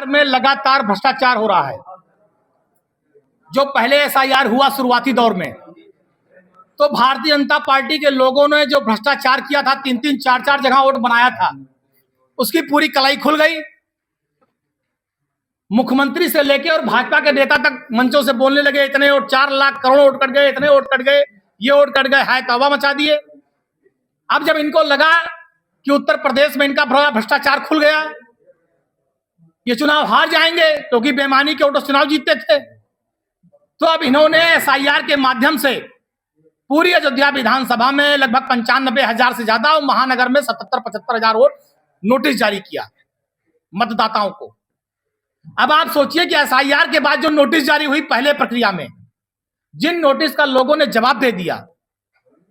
में लगातार भ्रष्टाचार हो रहा है। जो पहले एसआईआर हुआ शुरुआती दौर में, तो भारतीय जनता पार्टी के लोगों ने जो भ्रष्टाचार किया था, 3-3, 4-4 जगह वोट बनाया था, उसकी पूरी कलाई खुल गई। मुख्यमंत्री से लेके और भाजपा के नेता तक मंचों से बोलने लगे, इतने vote, 4 lakh crore vote cut गए, इतने वोट कट गए, ये वोट कट गए, हाय तौबा मचा दिए। अब जब इनको लगा कि उत्तर प्रदेश में इनका भ्रष्टाचार खुल गया, ये चुनाव हार जाएंगे क्योंकि बेईमानी के वोटों से चुनाव जीतते थे, तो अब इन्होंने एसआईआर के माध्यम से पूरी अयोध्या विधानसभा में लगभग 95,000 से ज्यादा और महानगर में 77-75,000 वोट नोटिस जारी किया मतदाताओं को। अब आप सोचिए कि एसआईआर के बाद जो नोटिस जारी हुई पहले प्रक्रिया में, जिन नोटिस का लोगों ने जवाब दे दिया,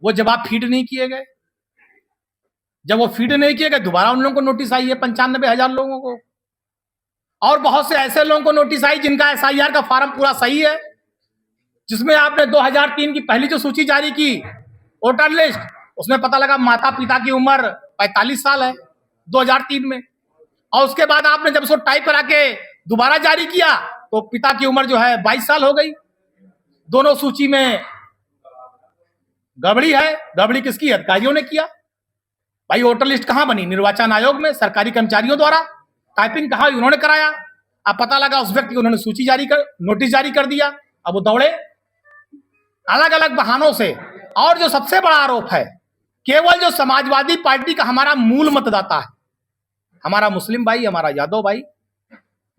वो जवाब फीड नहीं किए गए। जब वो फीड नहीं किए गए, दोबारा उन लोगों को नोटिस आई है 95,000 लोगों को, और बहुत से ऐसे लोगों को नोटिस आई जिनका एसआईआर का फॉर्म पूरा सही है, जिसमें आपने 2003 की पहली जो सूची जारी की वोटर लिस्ट, उसमें पता लगा माता पिता की उम्र 45 साल है 2003 में, और उसके बाद आपने जब उसको टाइप करा के दोबारा जारी किया तो पिता की उम्र जो है 22 साल हो गई। दोनों सूची में गड़बड़ी है। गड़बड़ी किसकी? अधिकारियों ने किया। भाई वोटर लिस्ट कहां बनी? निर्वाचन आयोग में, सरकारी कर्मचारियों द्वारा। टाइपिंग कहां? उन्होंने कराया। अब पता लगा उस व्यक्ति को उन्होंने सूची जारी कर, नोटिस जारी कर दिया। अब वो दौड़े अलग अलग बहानों से। और जो सबसे बड़ा आरोप है, केवल जो समाजवादी पार्टी का हमारा मूल मतदाता है, हमारा मुस्लिम भाई, हमारा यादव भाई,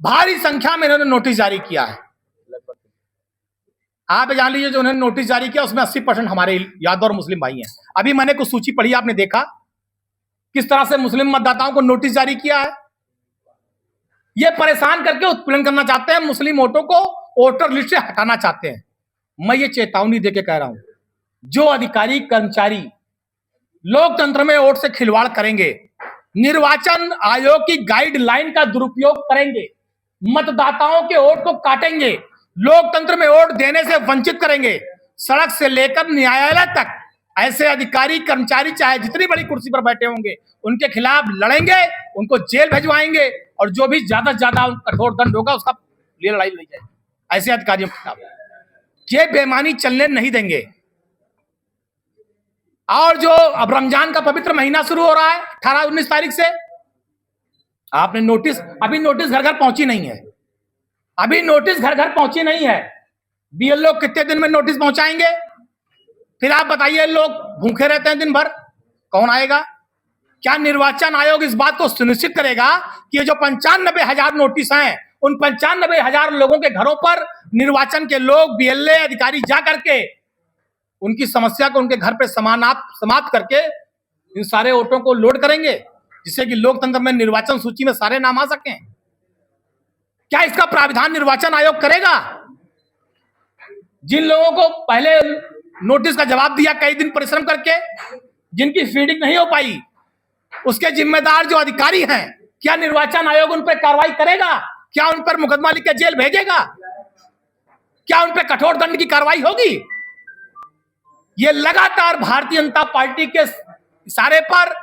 भारी संख्या में इन्होंने नोटिस जारी किया है। आप जान लीजिए, जो उन्होंने नोटिस जारी किया उसमें 80% हमारे यादव और मुस्लिम भाई हैं। अभी मैंने कुछ सूची पढ़ी, आपने देखा किस तरह से मुस्लिम मतदाताओं को नोटिस जारी किया है। ये परेशान करके उत्पीड़न करना चाहते हैं, मुस्लिम वोटों को वोटर लिस्ट से हटाना चाहते हैं। मैं ये चेतावनी देके कह रहा हूं, जो अधिकारी कर्मचारी लोकतंत्र में वोट से खिलवाड़ करेंगे, निर्वाचन आयोग की गाइडलाइन का दुरुपयोग करेंगे, मतदाताओं के वोट को काटेंगे, लोकतंत्र में वोट देने से वंचित करेंगे, सड़क से लेकर न्यायालय तक ऐसे अधिकारी कर्मचारी चाहे जितनी बड़ी कुर्सी पर बैठे होंगे, उनके खिलाफ लड़ेंगे, उनको जेल भिजवाएंगे, और जो भी ज्यादा से ज्यादा कठोर दंड होगा उसका लिए लड़ाई लड़ी जाएगी ऐसे अधिकारियों के खिलाफ। ये बेईमानी चलने नहीं देंगे। और जो अब रमजान का पवित्र महीना शुरू हो रहा है 18-19 तारीख से, आपने नोटिस, अभी नोटिस घर घर पहुंची नहीं है। अभी नोटिस घर घर पहुंची नहीं है। बीएलओ कितने दिन में नोटिस पहुंचाएंगे? फिर आप बताइए, लोग भूखे रहते हैं दिन भर, कौन आएगा? क्या निर्वाचन आयोग इस बात को सुनिश्चित करेगा कि ये जो 95,000 नोटिस हैं, उन 95,000 लोगों के घरों पर निर्वाचन के लोग, बीएलए अधिकारी जा करके उनकी समस्या को उनके घर पे समाप्त करके इन सारे वोटों को लोड करेंगे, जिससे कि लोकतंत्र में निर्वाचन सूची में सारे नाम आ सकें? क्या इसका प्राविधान निर्वाचन आयोग करेगा? जिन लोगों को पहले नोटिस का जवाब दिया कई दिन परिश्रम करके, जिनकी फीडिंग नहीं हो पाई, उसके जिम्मेदार जो अधिकारी हैं, क्या निर्वाचन आयोग उन पर कार्रवाई करेगा? क्या उन पर मुकदमा लिख के जेल भेजेगा? क्या उन पर कठोर दंड की कार्रवाई होगी? ये लगातार भारतीय जनता पार्टी के इशारे पर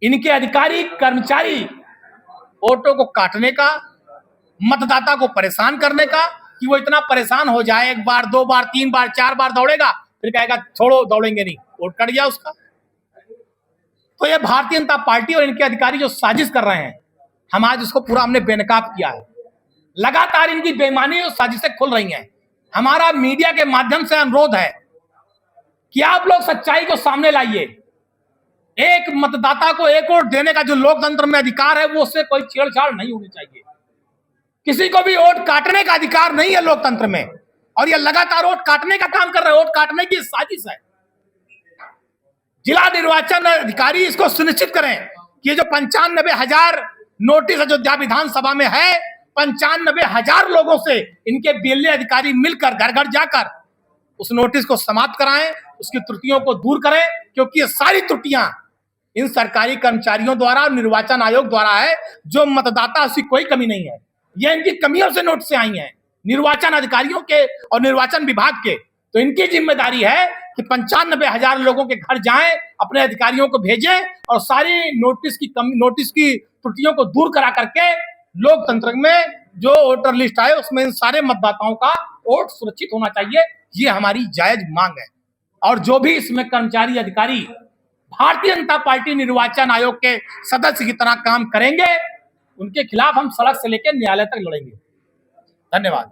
इनके अधिकारी कर्मचारी वोटों को काटने का, मतदाता को परेशान करने का, कि वो इतना परेशान हो जाए, 1 बार 2 बार 3 बार 4 बार दौड़ेगा, फिर कहेगा छोड़ो दौड़ेंगे नहीं, वोट कट गया उसका। तो ये भारतीय जनता पार्टी और इनके अधिकारी जो साजिश कर रहे हैं, हम आज उसको पूरा हमने बेनकाब किया है। लगातार इनकी बेईमानी और साजिशें खुल रही हैं। हमारा मीडिया के माध्यम से अनुरोध है कि आप लोग सच्चाई को सामने लाइए। एक मतदाता को एक वोट देने का जो लोकतंत्र में अधिकार है, वो उससे कोई छेड़छाड़ नहीं होनी चाहिए। किसी को भी वोट काटने का अधिकार नहीं है लोकतंत्र में, और ये लगातार वोट काटने का काम कर रहे हैं। वोट काटने की साजिश है। जिला निर्वाचन अधिकारी इसको सुनिश्चित करें कि ये जो 95,000 नोटिस अयोध्या विधानसभा में है, 95,000 लोगों से इनके बीएलए अधिकारी मिलकर घर घर जाकर उस नोटिस को समाप्त कराएं, उसकी त्रुटियों को दूर करें, क्योंकि ये सारी त्रुटियां इन सरकारी कर्मचारियों द्वारा और निर्वाचन आयोग द्वारा है। जो मतदाता, उसकी कोई कमी नहीं है, ये इनकी कमियों से नोटिस आई हैं, निर्वाचन अधिकारियों के और निर्वाचन विभाग के। तो इनकी जिम्मेदारी है कि 95,000 लोगों के घर जाएं, अपने अधिकारियों को भेजें और सारी नोटिस की त्रुटियों को दूर करा करके लोकतंत्र में जो वोटर लिस्ट आए उसमें इन सारे मतदाताओं का वोट सुरक्षित होना चाहिए, ये हमारी जायज मांग है। और जो भी इसमें कर्मचारी अधिकारी भारतीय जनता पार्टी निर्वाचन आयोग के सदस्य की तरह काम करेंगे, उनके खिलाफ हम सड़क से लेकर न्यायालय तक लड़ेंगे। धन्यवाद।